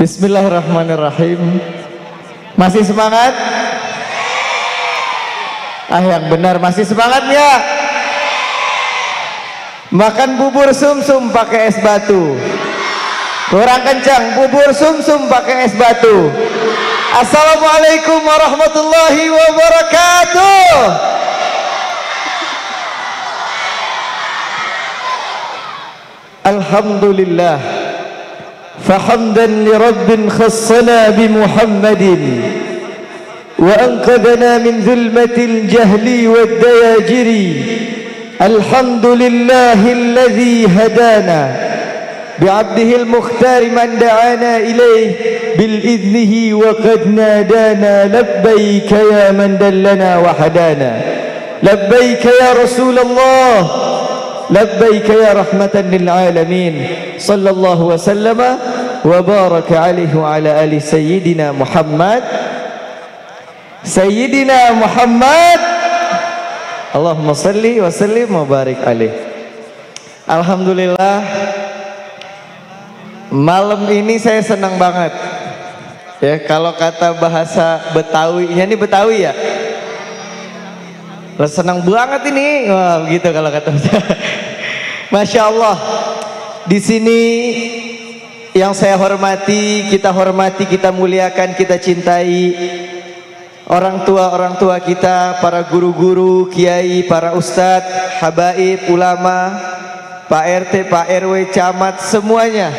Bismillahirrahmanirrahim. Masih semangat? Yang benar, masih semangat nggak? Makan bubur sumsum pakai es batu. Kurang kencang, bubur sumsum pakai es batu. Assalamualaikum warahmatullahi wabarakatuh. Alhamdulillah, fahamdan li rabbin khassana bi Muhammadin wa anqadhana min dhulmatil jahli wad dayajiri. Alhamdulillahilladzi hadana bi'abdihil mukhtar man da'ana ilayh bil idnihi wa qad nadana labbaika ya man dallana wa hadana labbaika ya Rasulullah labbaik ya rahmatan lil alamin sallallahu wa sallama wa baraka alaihi wa ala ali sayyidina Muhammad Allahumma salli wa sallim wa barik alaihi. Alhamdulillah, malam ini saya senang banget ya. Kalau kata bahasa Betawinya, ini Betawi ya, senang banget ini. Wah, begitu kalau kata Masya Allah. Di sini yang saya hormati, kita muliakan, kita cintai orang tua kita, para guru-guru, kiai, para ustadz, habaib, ulama, Pak RT, Pak RW, camat, semuanya.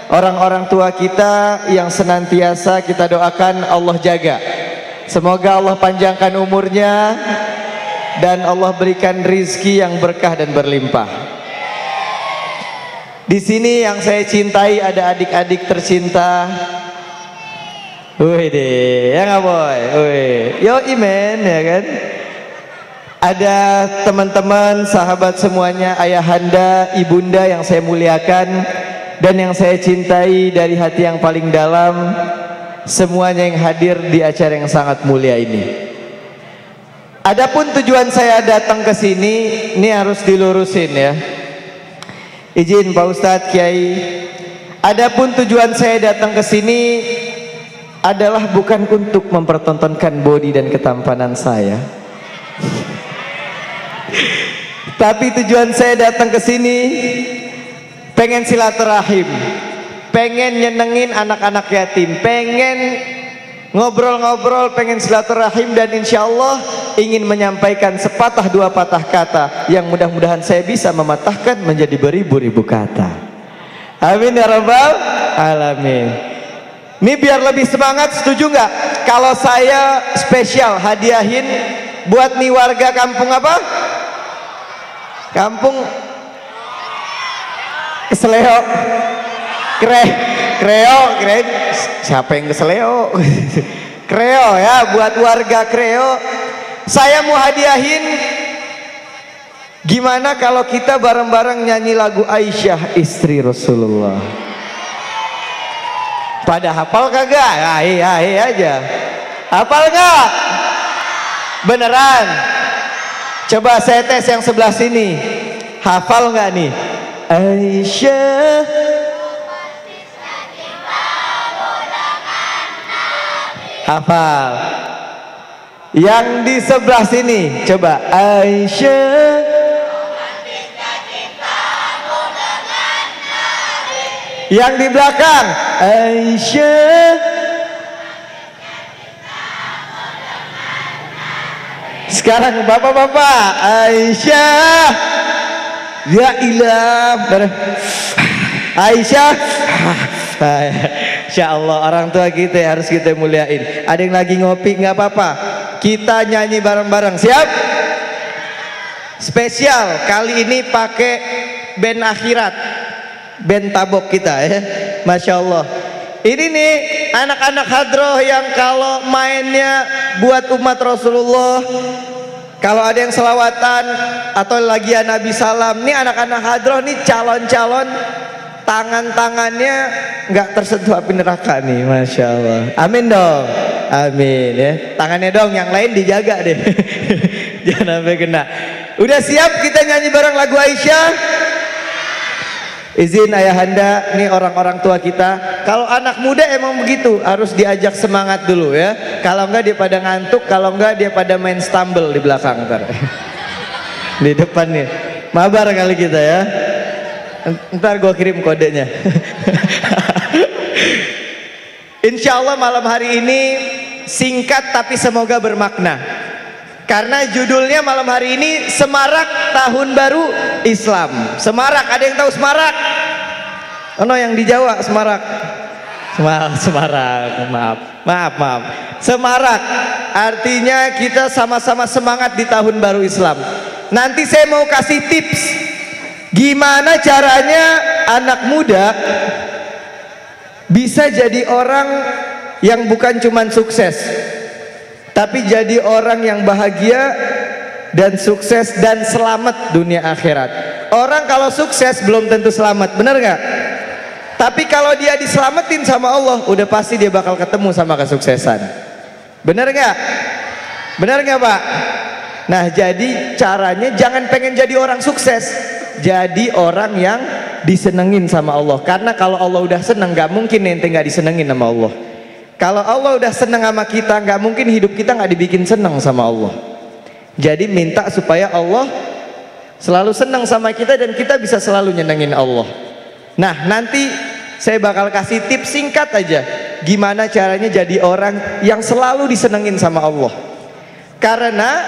Orang-orang tua kita yang senantiasa kita doakan Allah jaga. Semoga Allah panjangkan umurnya dan Allah berikan rizki yang berkah dan berlimpah. Di sini yang saya cintai ada adik-adik tercinta. Wih deh, ya nggak boy? Wih, yo imen ya kan? Ada teman-teman, sahabat semuanya, ayahanda, ibunda yang saya muliakan dan yang saya cintai dari hati yang paling dalam. Semuanya yang hadir di acara yang sangat mulia ini. Adapun tujuan saya datang ke sini, ini harus dilurusin ya. Izin Pak Ustadz, Kiai. Adapun tujuan saya datang ke sini adalah bukan untuk mempertontonkan body dan ketampanan saya. Tapi tujuan saya datang ke sini pengen silaturahim, pengen nyenengin anak-anak yatim, pengen ngobrol-ngobrol, pengen silaturahim, dan insya Allah ingin menyampaikan sepatah dua patah kata yang mudah-mudahan saya bisa mematahkan menjadi beribu-ribu kata. Amin ya rabbal alamin. Ini biar lebih semangat, setuju nggak kalau saya spesial hadiahin buat nih warga kampung apa? Kampung Keseleo. Kreo, siapa yang keseleo? Kreo ya, buat warga Kreo. Saya mau hadiahin, gimana kalau kita bareng-bareng nyanyi lagu Aisyah istri Rasulullah. Pada hafal kagak? Iya aja. Hafal gak? Beneran? Coba saya tes yang sebelah sini. Hafal gak nih? Aisyah hafal. Yang di sebelah sini coba Aisyah. Yang di belakang Aisyah. Sekarang bapak-bapak Aisyah. Ya ilah Aisyah. Insya Allah orang tua kita harus kita muliain. Ada yang lagi ngopi nggak apa-apa, kita nyanyi bareng-bareng. Siap? Spesial kali ini pakai band akhirat, band tabok kita ya. Masya Allah. Ini nih anak-anak hadroh yang kalau mainnya buat umat Rasulullah, kalau ada yang selawatan atau lagi ya Nabi salam, nih anak-anak hadroh nih calon-calon tangan-tangannya nggak tersentuh api neraka nih. Masya Allah. Amin dong. Amin ya. Tangannya dong, yang lain dijaga deh. Jangan sampai kena. Udah siap kita nyanyi bareng lagu Aisyah? Izin ayahanda, nih orang-orang tua kita, kalau anak muda emang begitu, harus diajak semangat dulu ya. Kalau enggak dia pada ngantuk, kalau enggak dia pada main stumble di belakang ntar. Di depan nih, mabar kali kita ya. Ntar gua kirim kodenya. Insya Allah malam hari ini singkat tapi semoga bermakna. Karena judulnya malam hari ini Semarak Tahun Baru Islam. Semarak, ada yang tahu Semarak? Oh no, yang di Jawa Semarak. Semarak, maaf. Semarak artinya kita sama-sama semangat di tahun baru Islam. Nanti saya mau kasih tips gimana caranya anak muda bisa jadi orang yang bukan cuman sukses, tapi jadi orang yang bahagia dan sukses dan selamat dunia akhirat. Orang kalau sukses belum tentu selamat, bener nggak? Tapi kalau dia diselamatin sama Allah, udah pasti dia bakal ketemu sama kesuksesan. Bener nggak? Bener nggak Pak? Nah jadi caranya jangan pengen jadi orang sukses, jadi orang yang disenengin sama Allah. Karena kalau Allah udah seneng, nggak mungkin ente nggak disenengin sama Allah. Kalau Allah udah seneng sama kita, nggak mungkin hidup kita nggak dibikin seneng sama Allah. Jadi minta supaya Allah selalu seneng sama kita dan kita bisa selalu nyenengin Allah. Nah nanti saya bakal kasih tips singkat aja gimana caranya jadi orang yang selalu disenengin sama Allah. Karena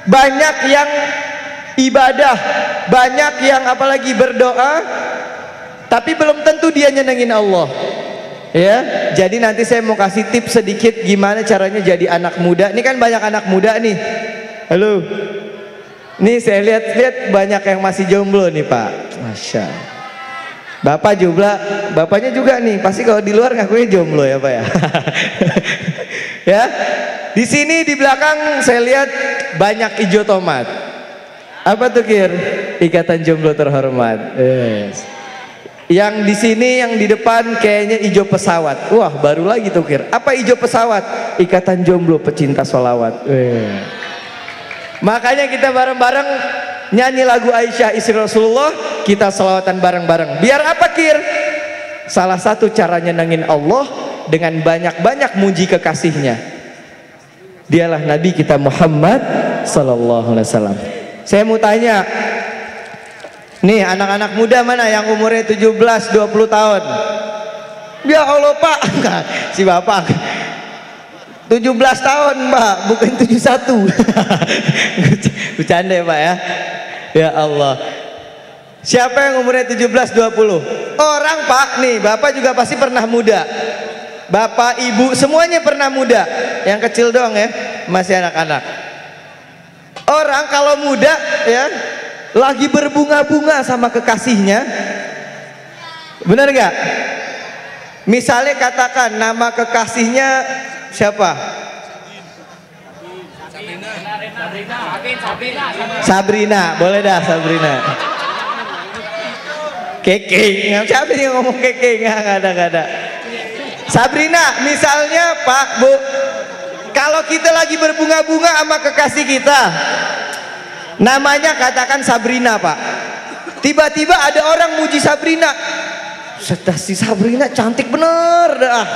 banyak yang ibadah, banyak yang apalagi berdoa, tapi belum tentu dia nyenengin Allah. Ya, jadi nanti saya mau kasih tips sedikit gimana caranya jadi anak muda. Ini kan banyak anak muda nih. Halo. Nih saya lihat banyak yang masih jomblo nih Pak. Masya Allah. Bapak juga, bapaknya juga nih. Pasti kalau di luar ngakunya jomblo ya Pak ya. Ya. Di sini di belakang saya lihat banyak hijau tomat. Apa tuh Kir? Ikatan Jomblo Terhormat. Yes. Yang di sini, yang di depan kayaknya hijau pesawat. Wah, baru lagi tuh Kir. Apa hijau pesawat? Ikatan Jomblo Pecinta Sholawat. Makanya kita bareng-bareng nyanyi lagu Aisyah istri Rasulullah, kita sholawatan bareng-bareng. Biar apa Kir? Salah satu caranya nyenengin Allah dengan banyak-banyak muji kekasihnya. Dialah Nabi kita Muhammad sallallahu alaihi wasallam. Saya mau tanya, nih anak-anak muda mana yang umurnya 17-20 tahun? Ya Allah Pak, enggak, si Bapak 17 tahun Mbak, bukan 71. Bercanda ya Pak ya. Ya Allah. Siapa yang umurnya 17-20? Orang Pak, nih Bapak juga pasti pernah muda. Bapak, Ibu, semuanya pernah muda. Yang kecil doang ya, masih anak-anak. Orang kalau muda ya, lagi berbunga-bunga sama kekasihnya, benar nggak? Misalnya katakan nama kekasihnya siapa? Sabrina, boleh dah Sabrina. Keke, siapa yang ngomong keke? Nggak ada. Sabrina, misalnya Pak, Bu, kalau kita lagi berbunga-bunga sama kekasih kita, namanya katakan Sabrina Pak. Tiba-tiba ada orang muji Sabrina. Si Sabrina cantik bener dah.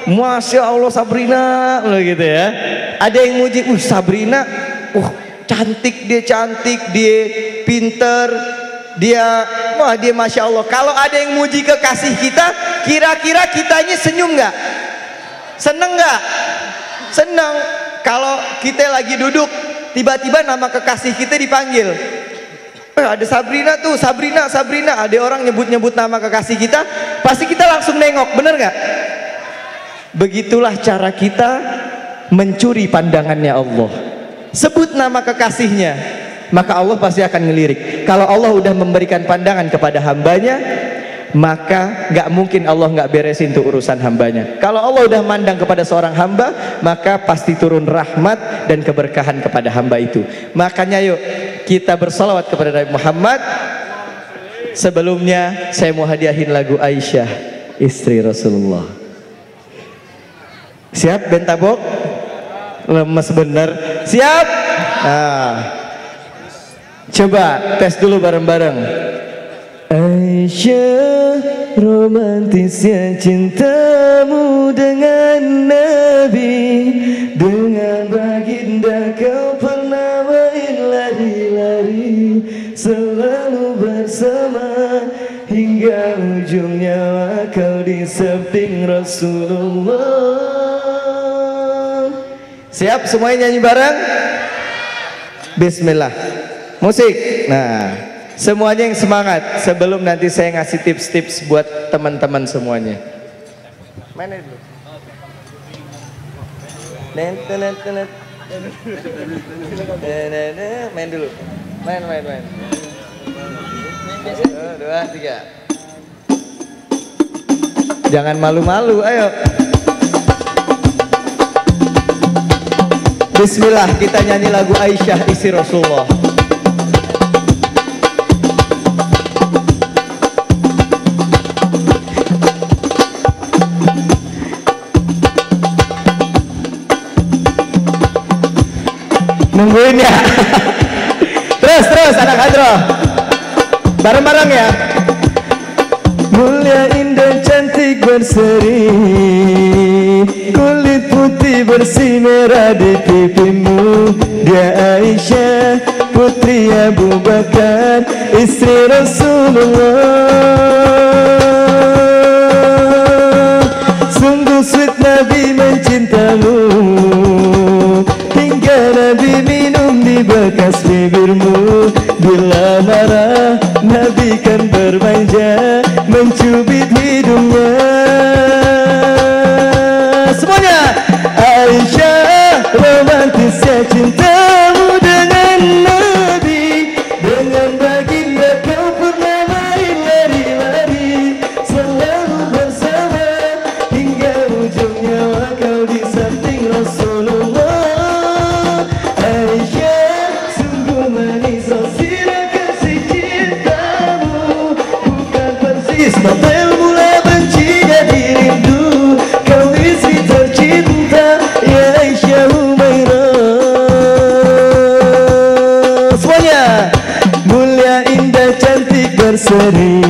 Masya Allah Sabrina, gitu ya. Ada yang muji, Sabrina, cantik, dia pinter, dia Masya Allah. Kalau ada yang muji kekasih kita, kira-kira kitanya senyum nggak? Seneng nggak? Seneng. Kalau kita lagi duduk, tiba-tiba nama kekasih kita dipanggil, ada Sabrina tuh, Sabrina. Ada orang nyebut-nyebut nama kekasih kita, pasti kita langsung nengok, bener nggak? Begitulah cara kita mencuri pandangannya Allah. Sebut nama kekasihnya, maka Allah pasti akan ngelirik. Kalau Allah udah memberikan pandangan kepada hambanya, maka nggak mungkin Allah nggak beresin tuh urusan hambanya. Kalau Allah udah mandang kepada seorang hamba, maka pasti turun rahmat dan keberkahan kepada hamba itu. Makanya yuk kita bersalawat kepada Nabi Muhammad. Sebelumnya saya mau hadiahin lagu Aisyah istri Rasulullah. Siap bentabok? Lemes bener. Siap? Nah. Coba tes dulu bareng-bareng. Aisyah, romantisnya cintamu dengan Nabi, dengan baginda kau pernah main lari-lari, selalu bersama hingga ujung nyawa kau di samping Rasulullah. Siap semuanya nyanyi bareng? Bismillah. Musik. Nah, semuanya yang semangat sebelum nanti saya ngasih tips-tips buat teman-teman semuanya. Main dulu. Main dulu. Main. 1, 2, 3. Jangan malu-malu, ayo. Bismillah, kita nyanyi lagu Aisyah isi Rasulullah. Nungguin ya. Terus anak hadro. Bareng-bareng ya. Mulia, indah, cantik, berseri, kulit putih bersih merah di pipimu. Dia Aisyah, putri Abu Bakar, istri Rasulullah. Sungguh sweet Nabi mencintamu, hingga Nabi minum di bekas bibirmu. Bila marah Nabi kan bermanja, mencubit hidungnya. Semuanya. Aisyah, romantisnya cintamu dengan Nabi, dengan baginda kau pernah main lari-lari, selalu bersama hingga ujung nyawa kau di samping Rasulullah. Aisyah, sungguh manis sirah kasih cintamu, bukan persis novel mula benci jadi rindu. Kau istri tercinta, ya Aisyah Humairah. Semuanya. Mulia, indah, cantik, berseri,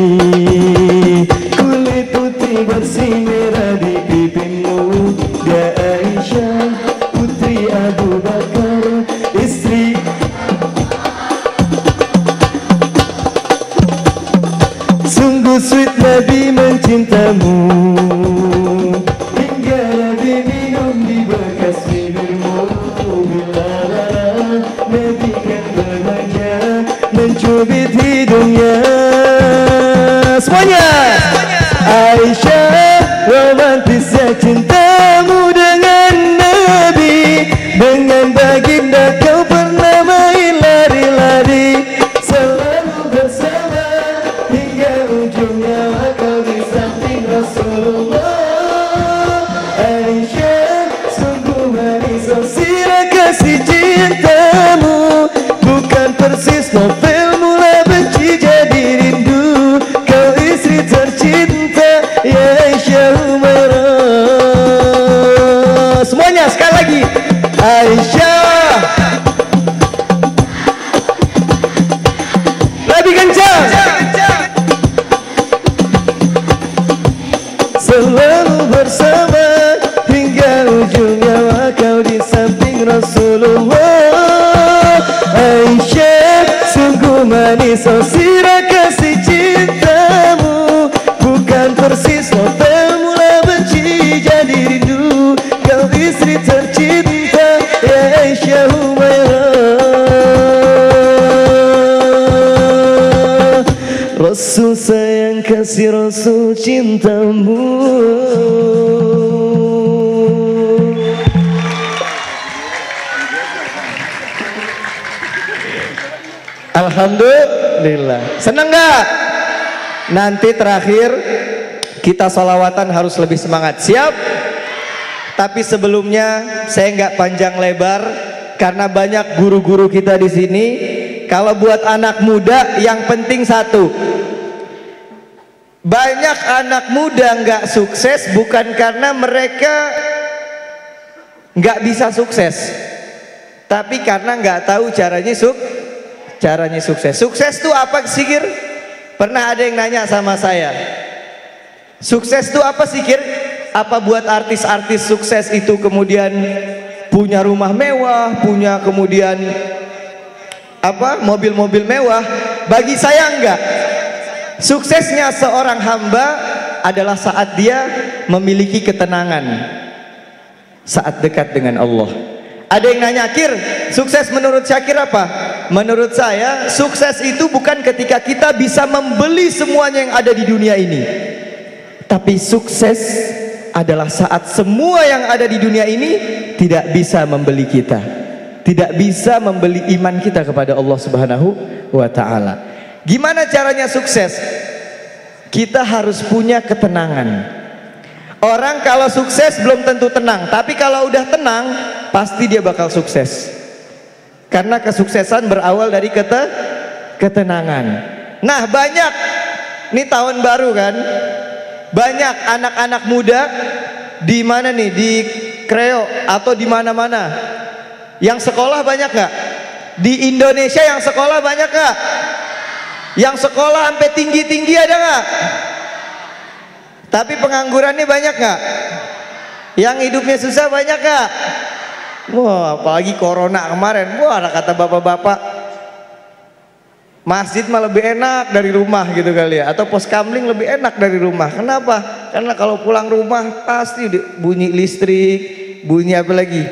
kulit putih bersih merah di pipimu. Dia Aisyah, putri Abu Bakar, istri. Sungguh sweet Nabi mencintamu, hingga Nabi minum di bekas bibirmu. Bila marah Nabi kan bermanja, mencubit hidungnya. Semuanya. Aisyah, romantisnya cintamu dengan Nabi, dengan baginda kau pernah main lari-lari, selalu bersama hingga ujung nyawa kau di samping Rasulullah. Aisyah, sungguh manis sirah kasih cintamu, bukan persis novel mula benci jadi rindu. Kau istri tercinta, ya Aisyah Humairah. Semuanya sekali lagi. Aisyah, lebih kencang. Selalu bersama hingga ujung nyawa kau di samping Rasulullah. Aisyah, sungguh manis sirah kasih cintamu, bukan persis novel mula benci jadi rindu. Kau istri tercinta, ya Aisyah Humairah. Rasul sayang kasih Rasul cintamu. Alhamdulillah. Senang gak? Nanti terakhir kita sholawatan harus lebih semangat. Siap? Tapi sebelumnya saya nggak panjang lebar karena banyak guru-guru kita di sini. Kalau buat anak muda yang penting satu, banyak anak muda nggak sukses bukan karena mereka nggak bisa sukses, tapi karena nggak tahu caranya caranya sukses. Sukses itu apa sih, Kir? Pernah ada yang nanya sama saya, sukses itu apa sih, Kir? Apa buat artis-artis sukses itu kemudian punya rumah mewah, punya kemudian apa, mobil-mobil mewah? Bagi saya enggak. Suksesnya seorang hamba adalah saat dia memiliki ketenangan saat dekat dengan Allah. Ada yang nanya, Kir, sukses menurut Syakir apa? Menurut saya, sukses itu bukan ketika kita bisa membeli semuanya yang ada di dunia ini, tapi sukses adalah saat semua yang ada di dunia ini tidak bisa membeli kita, tidak bisa membeli iman kita kepada Allah Subhanahu wa ta'ala. Gimana caranya sukses? Kita harus punya ketenangan. Orang kalau sukses belum tentu tenang, tapi kalau udah tenang pasti dia bakal sukses. Karena kesuksesan berawal dari ketenangan. Nah, banyak, ini tahun baru kan, banyak anak-anak muda di mana nih, di Kreo atau di mana-mana yang sekolah banyak nggak? Di Indonesia yang sekolah banyak nggak? Yang sekolah sampai tinggi-tinggi ada nggak? Tapi penganggurannya banyak nggak? Yang hidupnya susah banyak nggak? Wah, apalagi corona kemarin. Wah, kata bapak-bapak, masjid mah lebih enak dari rumah gitu kali ya, atau pos kamling lebih enak dari rumah. Kenapa? Karena kalau pulang rumah pasti bunyi listrik, bunyi apa lagi?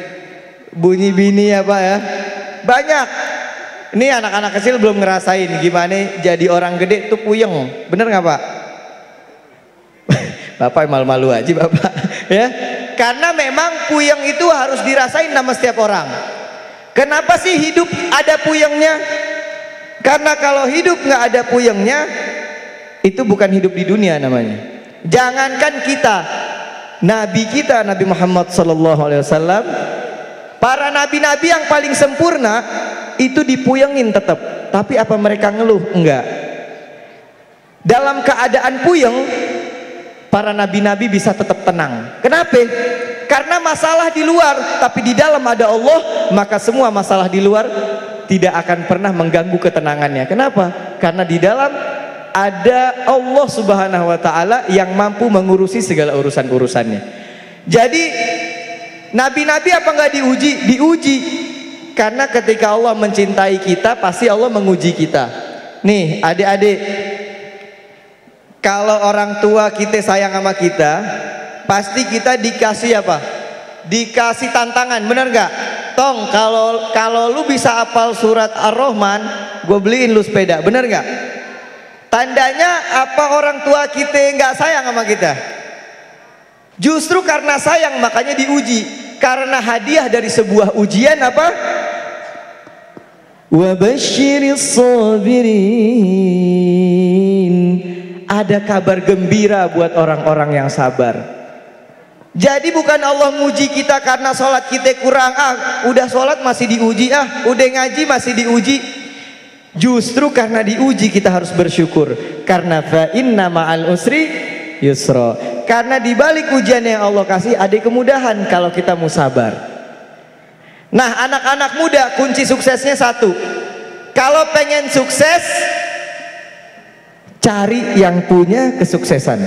Bunyi bini apa ya? Banyak. Ini anak-anak kecil belum ngerasain gimana jadi orang gede tuh puyeng. Bener nggak, Pak? Bapak malu-malu aja, Bapak. Ya, karena memang puyeng itu harus dirasain sama setiap orang. Kenapa sih hidup ada puyengnya? Karena kalau hidup nggak ada puyengnya, itu bukan hidup di dunia namanya. Jangankan kita, Nabi kita, Nabi Muhammad SAW, para nabi-nabi yang paling sempurna itu dipuyengin tetap. Tapi apa mereka ngeluh? Enggak. Dalam keadaan puyeng, para nabi-nabi bisa tetap tenang. Kenapa? Karena masalah di luar, tapi di dalam ada Allah, maka semua masalah di luar tidak akan pernah mengganggu ketenangannya. Kenapa? Karena di dalam ada Allah Subhanahu wa ta'ala yang mampu mengurusi segala urusan-urusannya. Jadi nabi-nabi apa nggak diuji? Diuji. Karena ketika Allah mencintai kita, pasti Allah menguji kita. Nih adik-adik, kalau orang tua kita sayang sama kita, pasti kita dikasih apa? Dikasih tantangan, bener nggak? Tong, kalau lu bisa hafal surat Ar-Rahman, gue beliin lu sepeda, bener nggak? Tandanya apa orang tua kita nggak sayang sama kita? Justru karena sayang makanya diuji. Karena hadiah dari sebuah ujian apa? Wa basyiris sabirin. Ada kabar gembira buat orang-orang yang sabar. Jadi bukan Allah muji kita karena sholat kita kurang, udah sholat masih diuji, udah ngaji masih diuji. Justru karena diuji kita harus bersyukur. Karena fa inna ma'al usri yusra. Karena dibalik ujian yang Allah kasih ada kemudahan kalau kita mau sabar. Nah, anak-anak muda kunci suksesnya satu. Kalau pengen sukses, cari yang punya kesuksesan,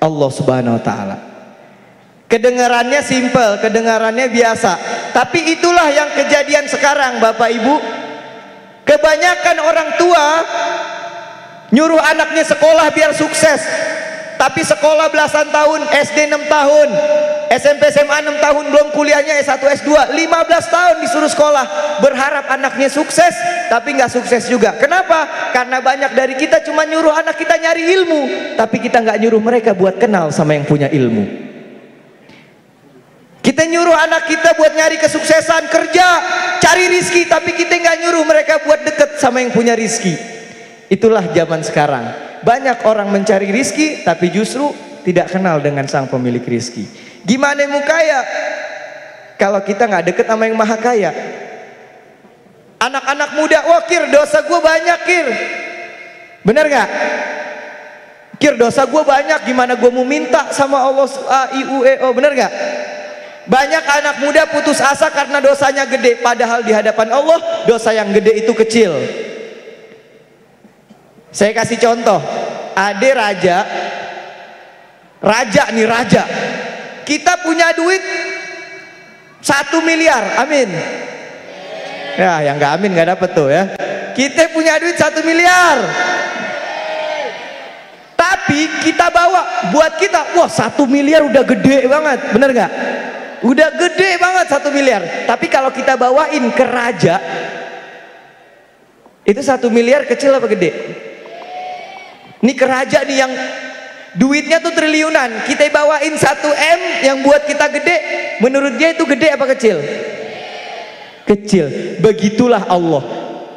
Allah Subhanahu wa ta'ala. Kedengarannya simple, kedengarannya biasa, tapi itulah yang kejadian sekarang, Bapak Ibu. Kebanyakan orang tua nyuruh anaknya sekolah biar sukses, tapi sekolah belasan tahun, SD 6 tahun, SMP SMA 6 tahun, belum kuliahnya S1 S2, 15 tahun disuruh sekolah, berharap anaknya sukses tapi nggak sukses juga. Kenapa? Karena banyak dari kita cuma nyuruh anak kita nyari ilmu, tapi kita nggak nyuruh mereka buat kenal sama yang punya ilmu. Kita nyuruh anak kita buat nyari kesuksesan, kerja, cari rizki, tapi kita nggak nyuruh mereka buat deket sama yang punya rizki. Itulah zaman sekarang. Banyak orang mencari rizki, tapi justru tidak kenal dengan sang pemilik rizki. Gimana mau kaya kalau kita nggak deket sama yang maha kaya? Anak-anak muda, wah Kir, dosa gue banyak Kir. Bener nggak? Kir, dosa gue banyak, gimana gue mau minta sama Allah A-I-U-E-O, bener nggak? Banyak anak muda putus asa karena dosanya gede, padahal di hadapan Allah dosa yang gede itu kecil. Saya kasih contoh, ada raja nih, raja. Kita punya duit 1 miliar, amin. Ya, yang nggak amin nggak dapet tuh ya. Kita punya duit 1 miliar. Tapi kita bawa, buat kita, wah 1 miliar udah gede banget, bener nggak? Udah gede banget 1 miliar. Tapi kalau kita bawain ke raja, itu 1 miliar kecil apa gede? Ini ke raja nih yang duitnya tuh triliunan, kita bawain 1 M yang buat kita gede, menurut dia itu gede apa kecil? Kecil. Begitulah Allah.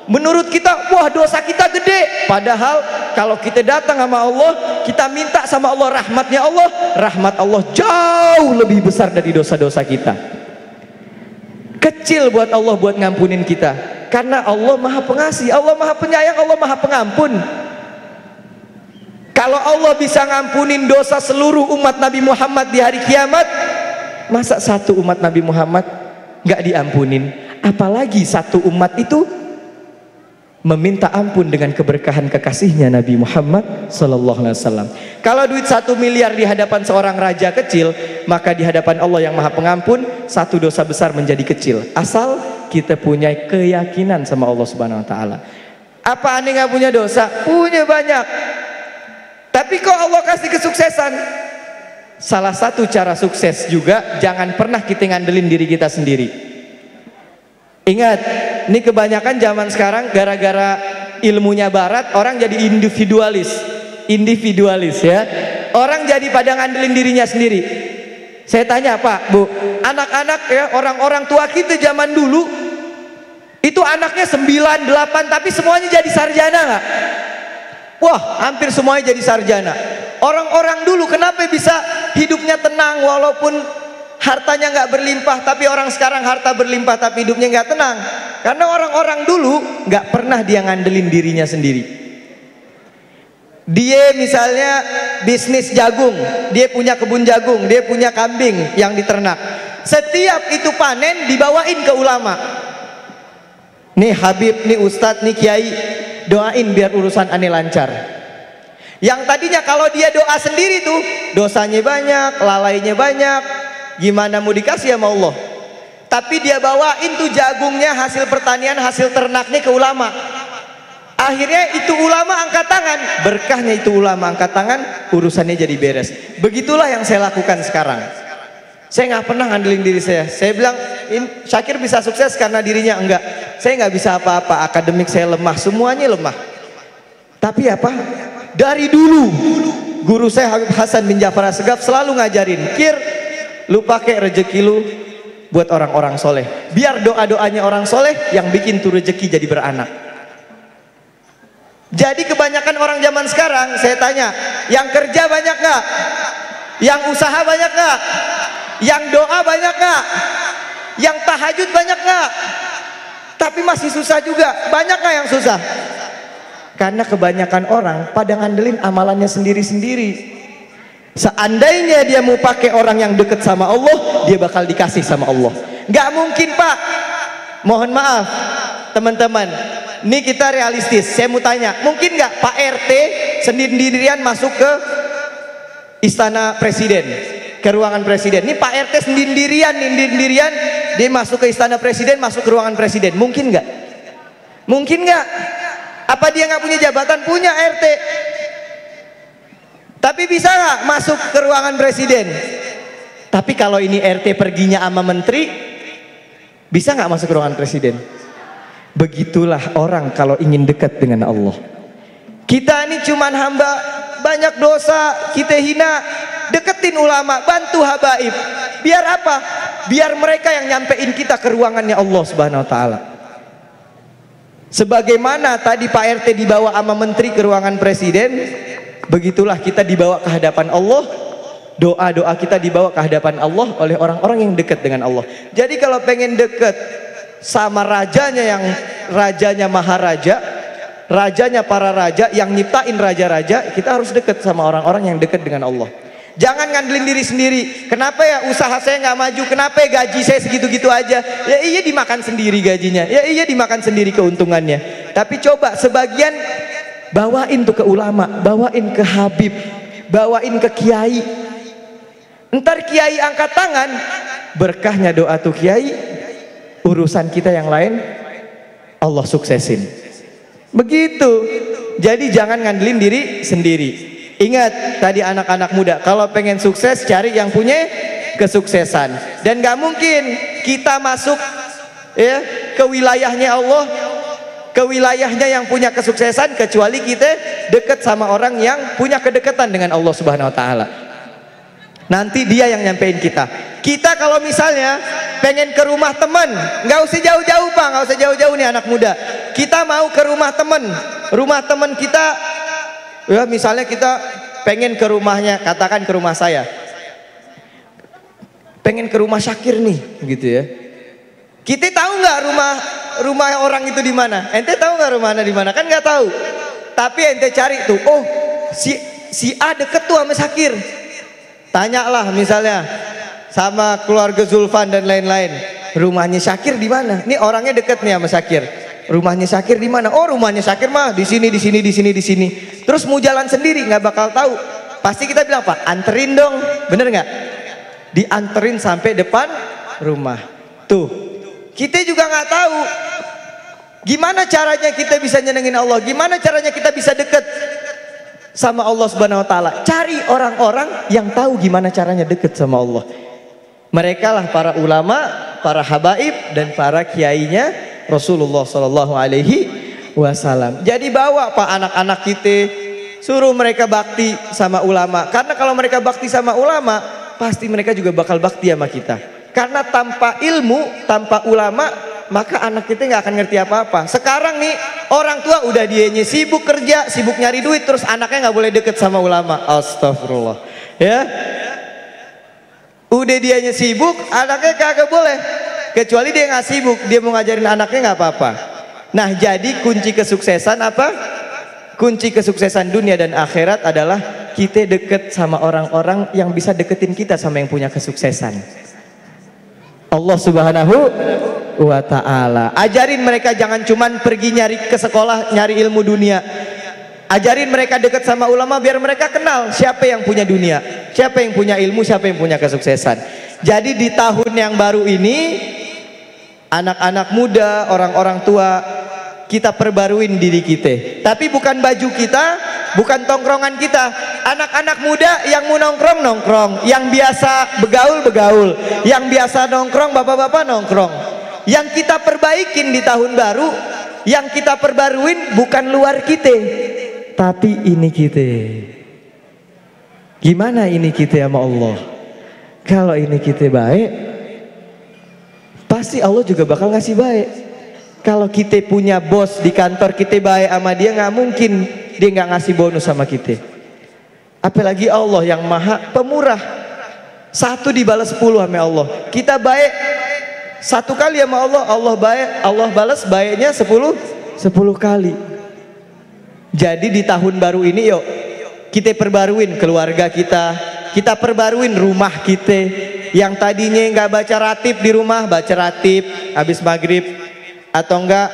Menurut kita, wah dosa kita gede. Padahal kalau kita datang sama Allah, kita minta sama Allah rahmatnya Allah, rahmat Allah jauh lebih besar dari dosa-dosa kita. Kecil buat Allah buat ngampunin kita. Karena Allah maha pengasih, Allah maha penyayang, Allah maha pengampun. Kalau Allah bisa ngampunin dosa seluruh umat Nabi Muhammad di hari kiamat, masa satu umat Nabi Muhammad nggak diampunin? Apalagi satu umat itu meminta ampun dengan keberkahan kekasihnya Nabi Muhammad sallallahu alaihi wasallam. Kalau duit 1 miliar di hadapan seorang raja kecil, maka di hadapan Allah yang maha pengampun, satu dosa besar menjadi kecil. Asal kita punya keyakinan sama Allah subhanahu wa ta'ala. Apa aneh nggak punya dosa? Punya banyak. Tapi kok Allah kasih kesuksesan? Salah satu cara sukses juga, jangan pernah kita ngandelin diri kita sendiri. Ingat, ini kebanyakan zaman sekarang gara-gara ilmunya barat, orang jadi individualis ya. Orang jadi pada ngandelin dirinya sendiri. Saya tanya Pak, Bu, anak-anak ya, orang-orang tua kita zaman dulu itu anaknya 9, 8, tapi semuanya jadi sarjana nggak? Wah, hampir semuanya jadi sarjana. Orang-orang dulu kenapa bisa hidupnya tenang walaupun hartanya nggak berlimpah? Tapi orang sekarang harta berlimpah tapi hidupnya nggak tenang. Karena orang-orang dulu nggak pernah dia ngandelin dirinya sendiri. Dia misalnya bisnis jagung, dia punya kebun jagung, dia punya kambing yang diternak. Setiap itu panen dibawain ke ulama. Nih Habib, nih Ustadz, nih Kiai, doain biar urusan aneh lancar. Yang tadinya kalau dia doa sendiri tuh dosanya banyak, lalainya banyak, gimana mau dikasih sama Allah? Tapi dia bawain tuh jagungnya, hasil pertanian, hasil ternaknya ke ulama. Akhirnya itu ulama angkat tangan, berkahnya itu ulama angkat tangan, urusannya jadi beres. Begitulah yang saya lakukan sekarang. Saya nggak pernah ngandelin diri saya. Saya bilang Syakir bisa sukses karena dirinya enggak. Saya nggak bisa apa-apa, akademik saya lemah, semuanya lemah. Tapi apa? Dari dulu guru saya Habib Hasan bin Ja'far Assegaf selalu ngajarin, Kir, lu pakai rezeki lu buat orang-orang soleh. Biar doa-doanya orang soleh yang bikin tuh rezeki jadi beranak. Jadi kebanyakan orang zaman sekarang, saya tanya, yang kerja banyak nggak? Yang usaha banyak nggak? Yang doa banyak nggak? Yang tahajud banyak nggak? Tapi masih susah juga. Banyak nggak yang susah? Karena kebanyakan orang pada ngandelin amalannya sendiri-sendiri. Seandainya dia mau pakai orang yang deket sama Allah, dia bakal dikasih sama Allah. Nggak mungkin Pak. Mohon maaf teman-teman, ini kita realistis. Saya mau tanya, mungkin nggak Pak RT sendiri-sendirian masuk ke istana presiden, ke ruangan presiden? Ini Pak RT sendiri-sendirian dia masuk ke istana presiden, masuk ke ruangan presiden. Mungkin nggak? Mungkin nggak? Apa dia nggak punya jabatan? Punya RT. Tapi bisa nggak masuk ke ruangan presiden? Tapi kalau ini RT perginya sama menteri, bisa nggak masuk ke ruangan presiden? Begitulah orang kalau ingin dekat dengan Allah. Kita ini cuman hamba, banyak dosa, kita hina. Deketin ulama, bantu habaib. Biar apa? Biar mereka yang nyampein kita ke ruangannya Allah subhanahu wa ta'ala. Sebagaimana tadi Pak RT dibawa sama menteri ke ruangan presiden, begitulah kita dibawa ke hadapan Allah. Doa-doa kita dibawa ke hadapan Allah oleh orang-orang yang dekat dengan Allah. Jadi kalau pengen dekat sama rajanya, yang rajanya maharaja, rajanya para raja, yang nyiptain raja-raja, kita harus dekat sama orang-orang yang dekat dengan Allah. Jangan ngandelin diri sendiri. Kenapa ya usaha saya nggak maju? Kenapa ya gaji saya segitu-gitu aja? Ya iya dimakan sendiri gajinya. Ya iya dimakan sendiri keuntungannya. Tapi coba sebagian bawain tuh ke ulama, bawain ke habib, bawain ke kiai. Ntar kiai angkat tangan, berkahnya doa tuh kiai, urusan kita yang lain Allah suksesin. Begitu. Jadi jangan ngandelin diri sendiri. Ingat tadi anak-anak muda, kalau pengen sukses cari yang punya kesuksesan. Dan gak mungkin kita masuk ya ke wilayahnya Allah, ke wilayahnya yang punya kesuksesan, kecuali kita dekat sama orang yang punya kedekatan dengan Allah Subhanahu wa taala. Nanti dia yang nyampein kita. Kita kalau misalnya pengen ke rumah teman, nggak usah jauh-jauh Pak, nggak usah jauh-jauh nih anak muda. Kita mau ke rumah teman kita, ya misalnya kita pengen ke rumahnya, katakan ke rumah saya, pengen ke rumah Syakir nih, gitu ya. Kita tahu nggak rumah orang itu di mana? Ente tahu nggak rumahnya di mana? Kan nggak tahu. Tapi ente cari tuh, oh si A deket tuh sama Syakir. Tanyalah misalnya sama keluarga Zulfan dan lain-lain, rumahnya Syakir di mana? Nih orangnya deket nih sama Syakir. Rumahnya Syakir di mana? Oh rumahnya Syakir mah di sini, di sini, di sini, di sini. Terus mau jalan sendiri nggak bakal tahu. Pasti kita bilang Pak, anterin dong, bener nggak? Dianterin sampai depan rumah. Tuh, kita juga nggak tahu gimana caranya kita bisa nyenengin Allah, gimana caranya kita bisa deket sama Allah Subhanahu wa taala. Cari orang-orang yang tahu gimana caranya deket sama Allah. Mereka lah para ulama, para habaib dan para kiainya Rasulullah sallallahu alaihi wasallam. Jadi bawa Pak anak-anak kita, suruh mereka bakti sama ulama. Karena kalau mereka bakti sama ulama, pasti mereka juga bakal bakti sama kita. Karena tanpa ilmu, tanpa ulama, maka anak kita nggak akan ngerti apa-apa. Sekarang nih orang tua udah dianya sibuk kerja, sibuk nyari duit, terus anaknya nggak boleh deket sama ulama. Astagfirullah. Ya, udah dianya sibuk, anaknya kagak boleh. Kecuali dia nggak sibuk, dia mau ngajarin anaknya nggak apa-apa. Nah, jadi kunci kesuksesan apa? Kunci kesuksesan dunia dan akhirat adalah kita deket sama orang-orang yang bisa deketin kita sama yang punya kesuksesan. Allah Subhanahu wa ta'ala. Ajarin mereka jangan cuman pergi nyari ke sekolah nyari ilmu dunia. Ajarin mereka dekat sama ulama biar mereka kenal siapa yang punya dunia, siapa yang punya ilmu, siapa yang punya kesuksesan. Jadi di tahun yang baru ini, anak-anak muda, orang-orang tua, kita perbaruin diri kita. Tapi bukan baju kita, bukan tongkrongan kita. Anak-anak muda yang mau nongkrong nongkrong, yang biasa begaul begaul, yang biasa nongkrong bapak-bapak nongkrong. Yang kita perbaikin di tahun baru, yang kita perbaruin bukan luar kita, tapi ini kita. Gimana ini kita sama Allah? Kalau ini kita baik, pasti Allah juga bakal ngasih baik. Kalau kita punya bos di kantor kita baik sama dia, nggak mungkin dia nggak ngasih bonus sama kita. Apalagi Allah yang maha pemurah, 1 dibalas 10 sama Allah. Kita baik 1 kali sama Allah, Allah baik, Allah balas baiknya 10 kali. Jadi di tahun baru ini yuk kita perbaruin keluarga kita perbaruin rumah kita. Yang tadinya nggak baca ratib di rumah, baca ratib habis maghrib atau enggak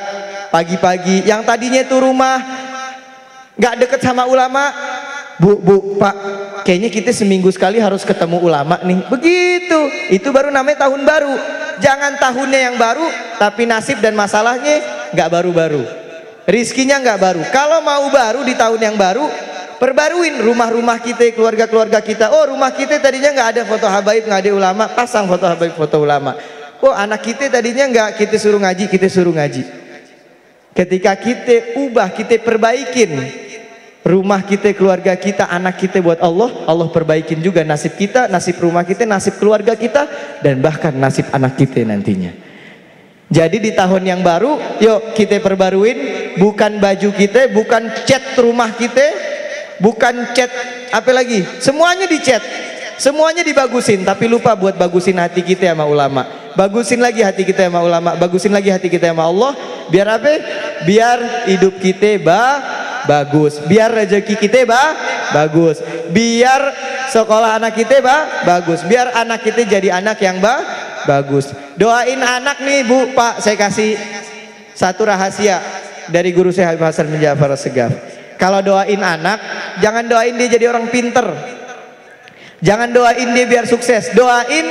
pagi-pagi. Yang tadinya itu rumah nggak deket sama ulama, bu pak, kayaknya kita seminggu sekali harus ketemu ulama nih. Begitu, itu baru namanya tahun baru. Jangan tahunnya yang baru, tapi nasib dan masalahnya nggak baru-baru, rizkinya nggak baru. Kalau mau baru di tahun yang baru, perbaruin rumah-rumah kita, keluarga-keluarga kita. Oh rumah kita tadinya nggak ada foto habaib, nggak ada ulama, pasang foto habaib, foto ulama. Oh anak kita tadinya nggak kita suruh ngaji, kita suruh ngaji. Ketika kita ubah, kita perbaikin rumah kita, keluarga kita, anak kita buat Allah, Allah perbaikin juga nasib kita, nasib rumah kita, nasib keluarga kita, dan bahkan nasib anak kita nantinya. Jadi di tahun yang baru, yuk kita perbaruin, bukan baju kita, bukan cat rumah kita, bukan cat apa lagi, semuanya dicat, semuanya dibagusin, tapi lupa buat bagusin hati kita sama ulama. Bagusin lagi hati kita sama ulama, bagusin lagi hati kita sama Allah. Biar apa? Biar hidup kita bagus, biar rezeki kita bagus, biar sekolah anak kita bagus, biar anak kita jadi anak yang bagus. Doain anak nih bu, pak, saya kasih satu rahasia dari guru saya Habib Hasan bin Ja'far As-Segaf. Kalau doain anak, jangan doain dia jadi orang pinter. Jangan doain dia biar sukses. Doain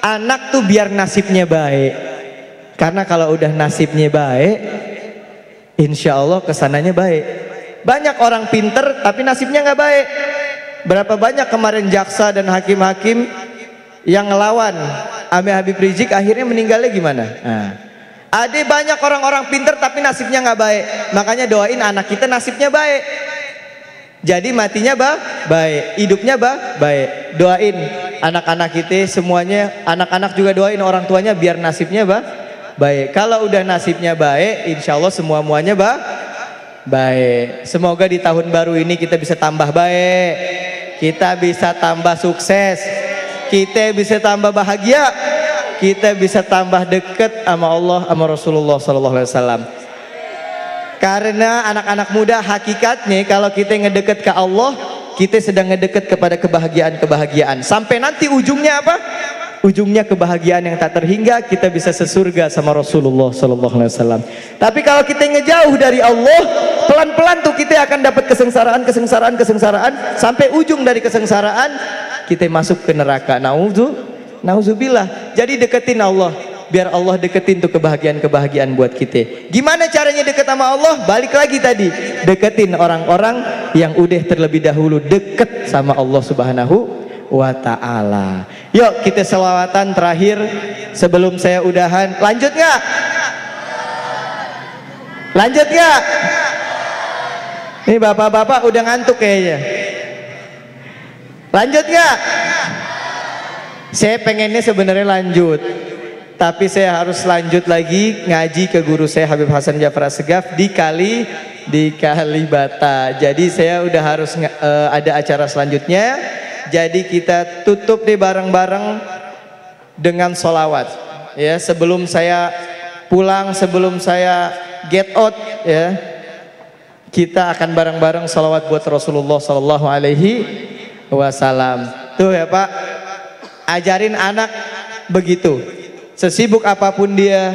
anak tuh biar nasibnya baik. Karena kalau udah nasibnya baik, insya Allah kesananya baik. Banyak orang pinter tapi nasibnya nggak baik. Berapa banyak kemarin jaksa dan hakim-hakim yang ngelawan Ame Habib Rizik, akhirnya meninggalnya gimana? Nah, ada banyak orang-orang pinter tapi nasibnya nggak baik. Makanya doain anak kita nasibnya baik. Jadi matinya baik, hidupnya baik. Doain anak-anak kita semuanya, anak-anak juga doain orang tuanya biar nasibnya baik. Kalau udah nasibnya baik, insya Allah semuanya baik. Semoga di tahun baru ini kita bisa tambah baik, kita bisa tambah sukses, kita bisa tambah bahagia, kita bisa tambah dekat sama Allah, sama Rasulullah SAW. Karena anak-anak muda hakikatnya kalau kita ngedeket ke Allah, kita sedang ngedeket kepada kebahagiaan-kebahagiaan. Sampai nanti ujungnya apa? Ujungnya kebahagiaan yang tak terhingga, kita bisa sesurga sama Rasulullah SAW. Tapi kalau kita ngejauh dari Allah, pelan-pelan tuh kita akan dapat kesengsaraan sampai ujung dari kesengsaraan kita masuk ke neraka. Nauzubillah. Jadi deketin Allah, biar Allah deketin tuh kebahagiaan buat kita. Gimana caranya deket sama Allah? Balik lagi tadi, deketin orang-orang yang udah terlebih dahulu deket sama Allah Subhanahu wa ta'ala. Yuk kita selawatan terakhir sebelum saya udahan. Lanjut nggak? Lanjut nggak? Nih bapak-bapak udah ngantuk kayaknya. Lanjut nggak? Saya pengennya sebenarnya lanjut, tapi saya harus lanjut lagi ngaji ke guru saya Habib Hasan Jafar Assegaf di Kalibata. Jadi saya udah harus ada acara selanjutnya. Jadi kita tutup deh bareng-bareng dengan solawat. Ya, sebelum saya pulang, sebelum saya get out, ya, kita akan bareng-bareng solawat buat Rasulullah Sallallahu Alaihi Wasallam. Tuh ya Pak, ajarin anak begitu. Sesibuk apapun dia,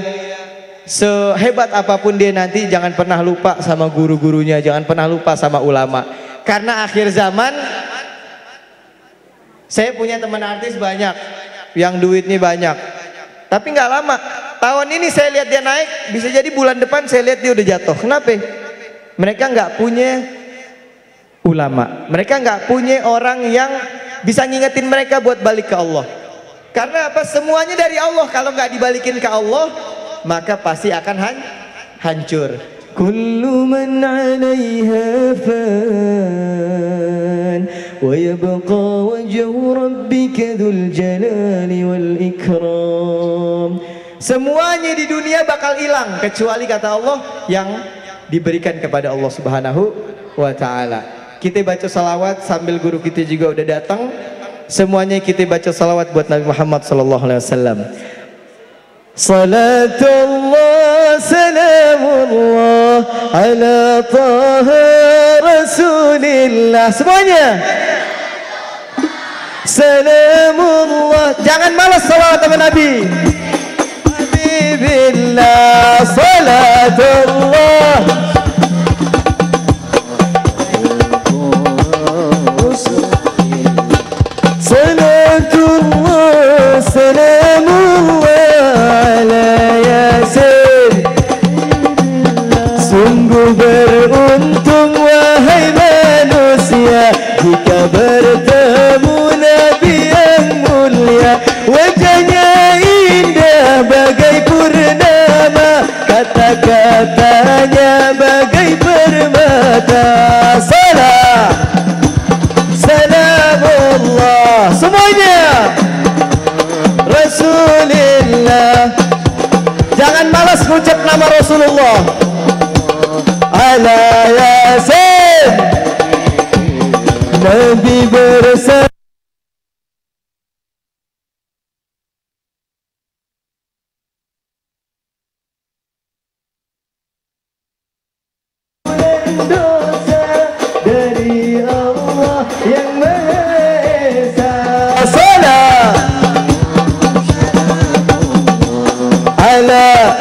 sehebat apapun dia nanti, jangan pernah lupa sama guru-gurunya, jangan pernah lupa sama ulama. Karena akhir zaman, saya punya teman artis banyak, yang duitnya banyak, tapi nggak lama. Tahun ini saya lihat dia naik, bisa jadi bulan depan saya lihat dia udah jatuh. Kenapa? Mereka nggak punya ulama, mereka nggak punya orang yang bisa ngingetin mereka buat balik ke Allah. Karena apa? Semuanya dari Allah. Kalau nggak dibalikin ke Allah, maka pasti akan hancur. Kullu man 'alaiha fan wa yabqa wajhu rabbika dzul jalali wal ikram. Semuanya di dunia bakal hilang kecuali kata Allah yang diberikan kepada Allah Subhanahu wa ta'ala. Kita baca salawat sambil guru kita juga udah datang. Semuanya kita baca salawat buat Nabi Muhammad sallallahu alaihi wasallam. Salatullah salamullah ala taha rasulillah. Semuanya salamullah. Jangan malas salawat sama Nabi. Habibillah salatullah salatullah salamullah ala yasin. Sungguh beruntung wahai manusia jika bertemu Nabi yang mulia. Wajahnya indah bagai purnama, kata-katanya bagai permata. Salamullah semuanya Rasulillah. Jangan malas ngucap nama Rasulullah. Ala yasin Nabi bersama. Dosa dari Allah yang Maha Esa. Salam ala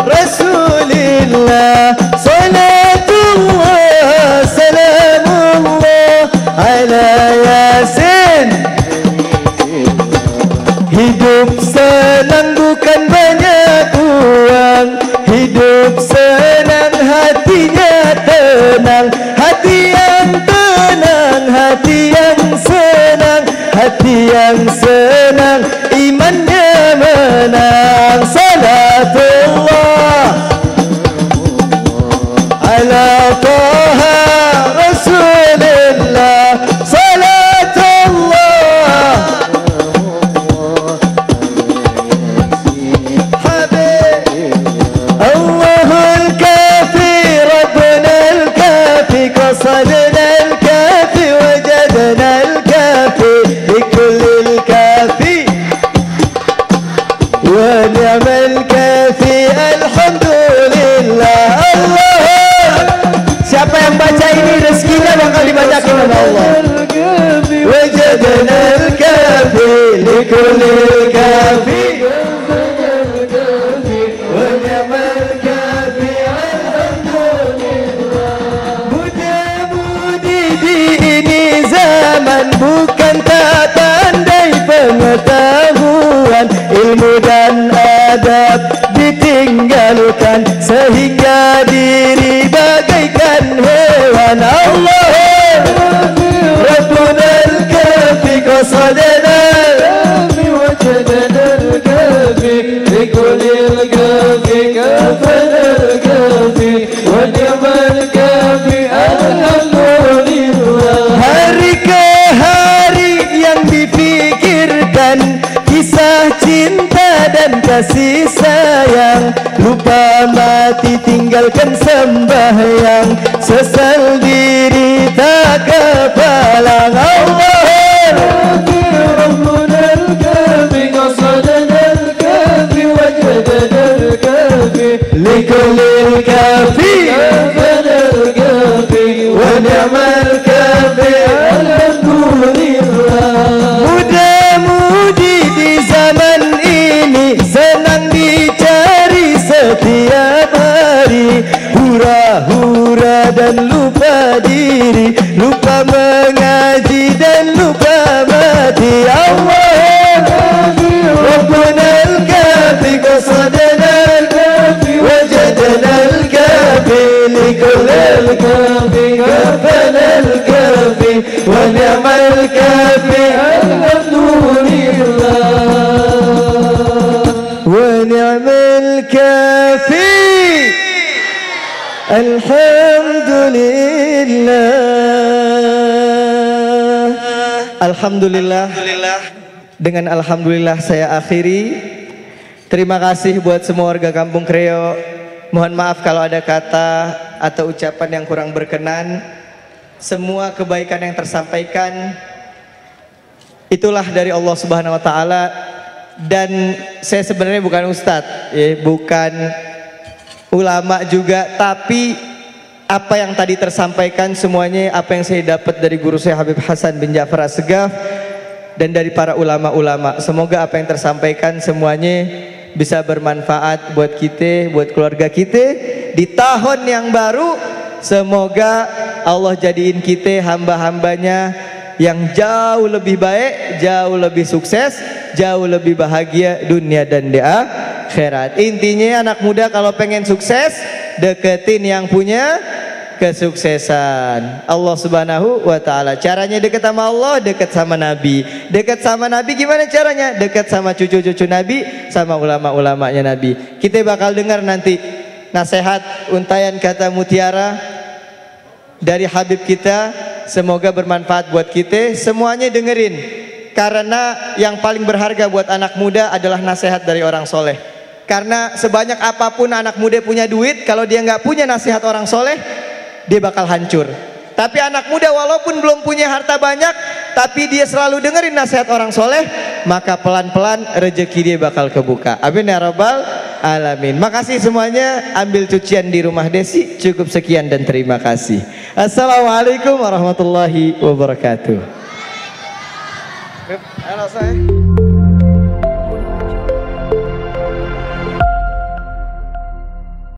Rasulillah. Salatullah yang senang, imannya menang. Salatullah ala Taha Rasulillah. Salatullah Habib Allahul Kafi Rabbuna al-Kafi, qasadna al-Kafi wajadna al-Kafi bikullil Kafi wa ni'mal Kafi. Alhamdulillah. Allah, siapa yang baca ini rezekinya bakal dibacakin oleh Allah. Wajadna al-Kafi likullil Kafi wa ni'mal Kafi. Alhamdulillah. Muda-mudi di ini zaman bukan tak pandai pengetahuan, ilmu dan adab ditinggalkan sehingga diri bagaikan hewan. Allah Rabbuna al-Kafi, qasadna al-Kafi wajadna al-Kafi bikullil Kafi, kafana al-Kafi wa ni'mal Kafi. Alhamdulillah. Hari ke hari yang difikirkan kisah cinta dan kasih sayang, lupa mati tinggalkan sembahyang, sesal diri tak kepalang. Allah Rabbuna al-Kafi, qasadna al-Kafi wajadna al-Kafi likullil Kafi, kafana al-Kafi wa ni'mal Kafi. Alhamdulillah. Muda-mudi di zaman ini senang dicari setiap hari, hura-hura dan lupa diri, lupa mengaji dan lupa mati. Allah Rabbuna al-Kafi, qasadna al-Kafi wajadna al-Kafi likullil Kafi, kafana al-Kafi wa ni'mal Kafi. Alhamdulillah wa ni'mal Kafi. Alhamdulillah. Alhamdulillah. Dengan alhamdulillah saya akhiri. Terima kasih buat semua warga Kampung Kreo. Mohon maaf kalau ada kata atau ucapan yang kurang berkenan. Semua kebaikan yang tersampaikan itulah dari Allah Subhanahu wa taala, dan saya sebenarnya bukan ustadz, bukan ulama juga, tapi apa yang tadi tersampaikan semuanya apa yang saya dapat dari guru saya Habib Hasan bin Ja'far As-Segaf dan dari para ulama-ulama. Semoga apa yang tersampaikan semuanya bisa bermanfaat buat kita, buat keluarga kita di tahun yang baru. Semoga Allah jadiin kita hamba-hambanya yang jauh lebih baik, jauh lebih sukses, jauh lebih bahagia dunia dan di akhirat. Intinya anak muda kalau pengen sukses, deketin yang punya kesuksesan, Allah Subhanahu wa taala. Caranya dekat sama Allah, dekat sama Nabi. Dekat sama Nabi gimana caranya? Dekat sama cucu-cucu Nabi, sama ulama-ulamanya Nabi. Kita bakal dengar nanti nasihat untayan kata mutiara dari Habib kita. Semoga bermanfaat buat kita. Semuanya dengerin, karena yang paling berharga buat anak muda adalah nasihat dari orang soleh. Karena sebanyak apapun anak muda punya duit, kalau dia nggak punya nasihat orang soleh, dia bakal hancur. Tapi anak muda walaupun belum punya harta banyak, tapi dia selalu dengerin nasihat orang soleh, maka pelan-pelan rezeki dia bakal kebuka. Amin ya rabbal alamin. Makasih semuanya. Ambil cucian di rumah Desi. Cukup sekian dan terima kasih. Assalamualaikum warahmatullahi wabarakatuh. Halo saya.